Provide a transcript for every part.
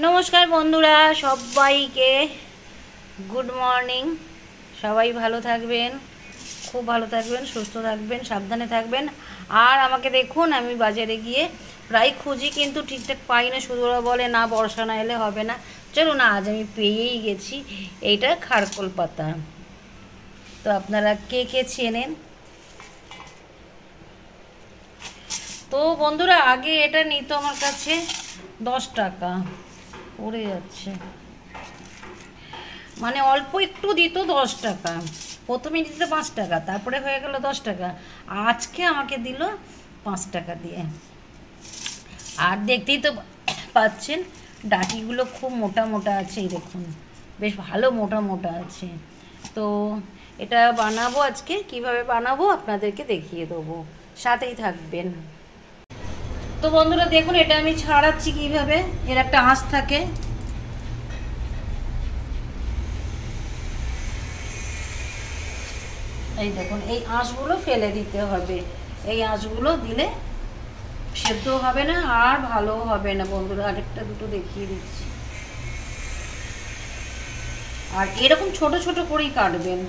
নমস্কার বন্ধুরা, সবাইকে গুড মর্নিং। সবাই ভালো থাকবেন, খুব ভালো থাকবেন, সুস্থ থাকবেন, সাবধানে থাকবেন। আর আমাকে দেখুন, আমি বাজারে গিয়ে প্রায় খুঁজি কিন্তু ঠিকঠাক পাই না। শুধু ওরা বলে না বর্ষা না এলে হবে না। চলো না, আজ আমি পেয়েই গেছি। এইটা খারকোল পাতা। তো আপনারা কে কে চেনেন? তো বন্ধুরা, আগে এটা নিত আমার কাছে 10 টাকা। পড়ে যাচ্ছে, মানে অল্প একটু দিত 10 টাকা। প্রথমে দিত 5 টাকা, তারপরে হয়ে গেল 10 টাকা। আজকে আমাকে দিল 5 টাকা দিয়ে। আর দেখতেই তো পাচ্ছেন, ডাঁটিগুলো খুব মোটা মোটা আছে। এই দেখুন, বেশ ভালো মোটা মোটা আছে। তো এটা বানাবো আজকে। কিভাবে বানাবো আপনাদেরকে দেখিয়ে দেবো, সাথেই থাকবেন। তো বন্ধুরা দেখুন, এটা আমি ছাড়াচ্ছি কিভাবে। এর একটা আঁশ থাকে। এই দেখুন, এই আঁশগুলো ফেলে দিতে হবে। এই আঁশগুলো দিলে সেদ্ধ হবে না আর ভালো হবে না। বন্ধুরা আরেকটা দুটো দেখিয়ে দিচ্ছি। আর এরকম ছোট ছোট করেই কাটবেন।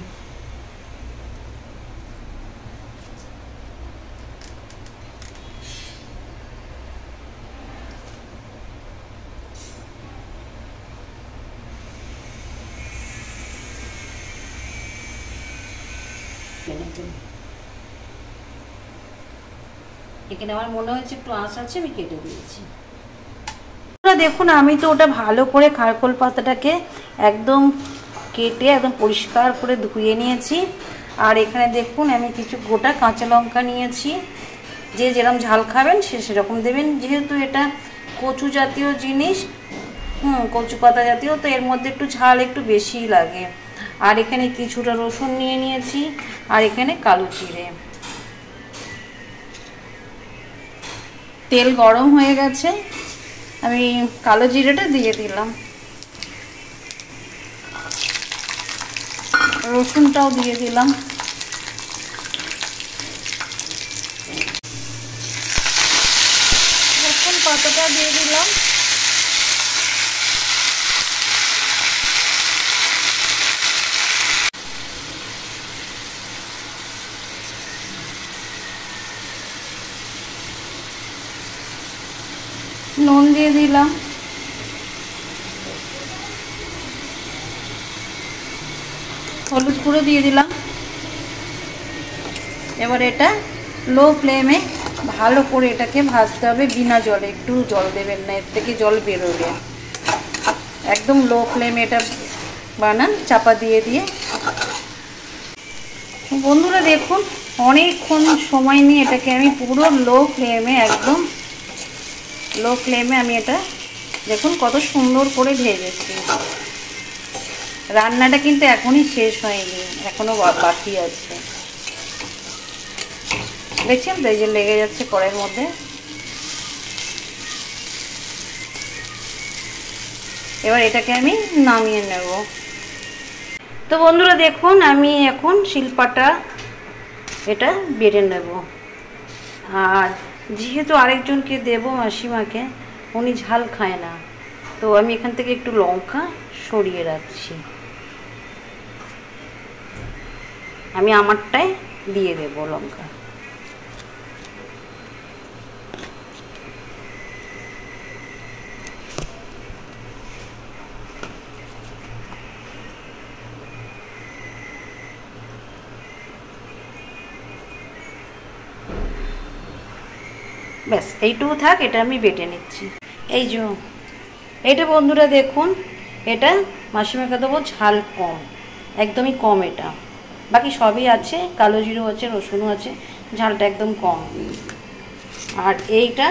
এখানে আমার মনে হচ্ছে একটু আঁশ আছে, আমি কেটে দিয়েছি। দেখুন, আমি তো ওটা ভালো করে খারকোল পাতাটাকে একদম কেটে একদম পরিষ্কার করে ধুয়ে নিয়েছি। আর এখানে দেখুন, আমি কিছু গোটা কাঁচা লঙ্কা নিয়েছি। যে যেরকম ঝাল খাবেন সে সেরকম দেবেন। যেহেতু এটা কচু জাতীয় জিনিস, কচু পাতা জাতীয়, তো এর মধ্যে একটু ঝাল একটু বেশিই লাগে। আর এখানে কিছুটা রসুন নিয়ে নিয়েছি। আর এখানে কালো জিরে। তেল গরম হয়ে গেছে, আমি কালো জিরেটা দিয়ে দিলাম। রসুনটাও দিয়ে দিলাম। রসুন পাতাটা দিয়ে দিলাম। নুন দিয়ে দিলাম। হলুদ গুঁড়ো দিয়ে দিলাম। এবার এটা লো ফ্লেমে ভালো করে এটাকে ভাজতে হবে বিনা জলে। একটু জল দেবেন না, এর থেকে জল বেরোবে। একদম লো ফ্লেমে এটা বানান, চাপা দিয়ে দিয়ে। বন্ধুরা দেখুন, অনেকক্ষণ সময় নিয়ে এটাকে আমি পুরো লো ফ্লেমে, একদম লো ফ্লেমে আমি এটা দেখুন কত সুন্দর করে ভেজেছি। রান্নাটা কিন্তু এখনই শেষ হয়নি, এখনো বাকি আছে। দেখছেন তো, এই যে লেগে যাচ্ছে কড়াইয়ের মধ্যে। এবার এটাকে আমি নামিয়ে নেব। তো বন্ধুরা দেখুন, আমি এখন শিলপাটা এটা বেটে নেব। আর যেহেতু আরেকজনকে দেব, মাসিমাকে, উনি ঝাল খায় না, তো আমি এখান থেকে একটু লঙ্কা সরিয়ে রাখছি। আমি আমারটায় দিয়ে দেব লঙ্কা। ব্যাস এইটুকু থাক, এটা আমি বেটে নিচ্ছি। এই যে এটা বন্ধুরা দেখুন, এটা মাসিমাকে দেবো ঝাল কম, একদমই কম। এটা বাকি সবই আছে, কালো জিরো আছে, রসুনও আছে, ঝালটা একদম কম। আর এইটা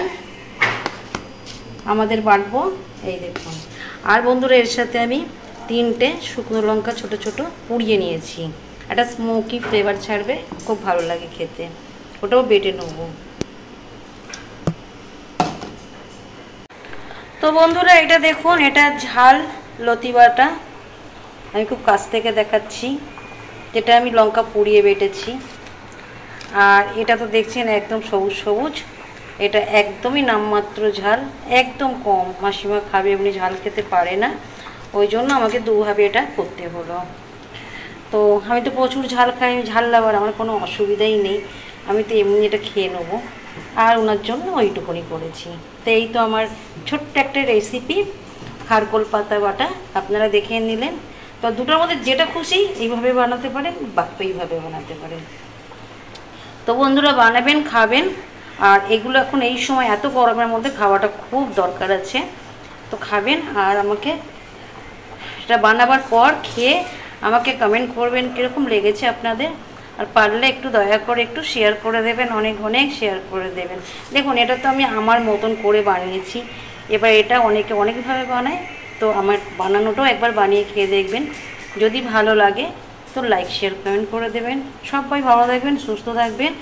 আমাদের বাটবো, এই দেখুন। আর বন্ধুরা এর সাথে আমি 3টে শুকনো লঙ্কা ছোট ছোট পুড়িয়ে নিয়েছি। একটা স্মোকি ফ্লেভার ছাড়বে, খুব ভালো লাগে খেতে। ওটাও বেটে নেবো। তো বন্ধুরা এটা দেখুন, এটা ঝাল লতি বাটা। আমি খুব কাছ থেকে দেখাচ্ছি, যেটা আমি লঙ্কা পুড়িয়ে বেটেছি। আর এটা তো দেখছেন একদম সবুজ সবুজ, এটা একদমই নামমাত্র ঝাল, একদম কম। মাসিমা খাবে, এমনি ঝাল খেতে পারে না, ওই জন্য আমাকে দুভাবে এটা করতে হলো। তো আমি তো প্রচুর ঝাল খাই, আমি ঝাল লাভার, আমার কোনো অসুবিধাই নেই, আমি তো এমনি এটা খেয়ে নেবো। আর ওনার জন্য ওইটুকুনি করেছি। তো এই তো আমার ছোট্ট একটা রেসিপি, খারকোল পাতা বাটা, আপনারা দেখে নিলেন। তো দুটোর মধ্যে যেটা খুশি এইভাবে বানাতে পারেন বা এইভাবে বানাতে পারেন। তো বন্ধুরা বানাবেন, খাবেন। আর এগুলো এখন এই সময় এত গরমের মধ্যে খাওয়াটা খুব দরকার আছে, তো খাবেন। আর আমাকে এটা বানাবার পর খেয়ে আমাকে কমেন্ট করবেন কীরকম লেগেছে আপনাদের। আর পারলে একটু দয়া করে একটু শেয়ার করে দেবেন, অনেক অনেক শেয়ার করে দেবেন। দেখুন এটা তো আমি আমার মতন করে বানিয়েছি, এবার এটা অনেকে অনেকভাবে বানায়, তো আমার বানানোটাও একবার বানিয়ে খেয়ে দেখবেন। যদি ভালো লাগে তো লাইক শেয়ার কমেন্ট করে দেবেন। সবাই ভালো থাকবেন, সুস্থ থাকবেন।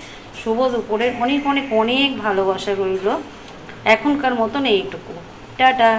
শুভ দুপুরের অনেক অনেক অনেক ভালোবাসা রইল। এখনকার মতন এইটুকু, টাটা।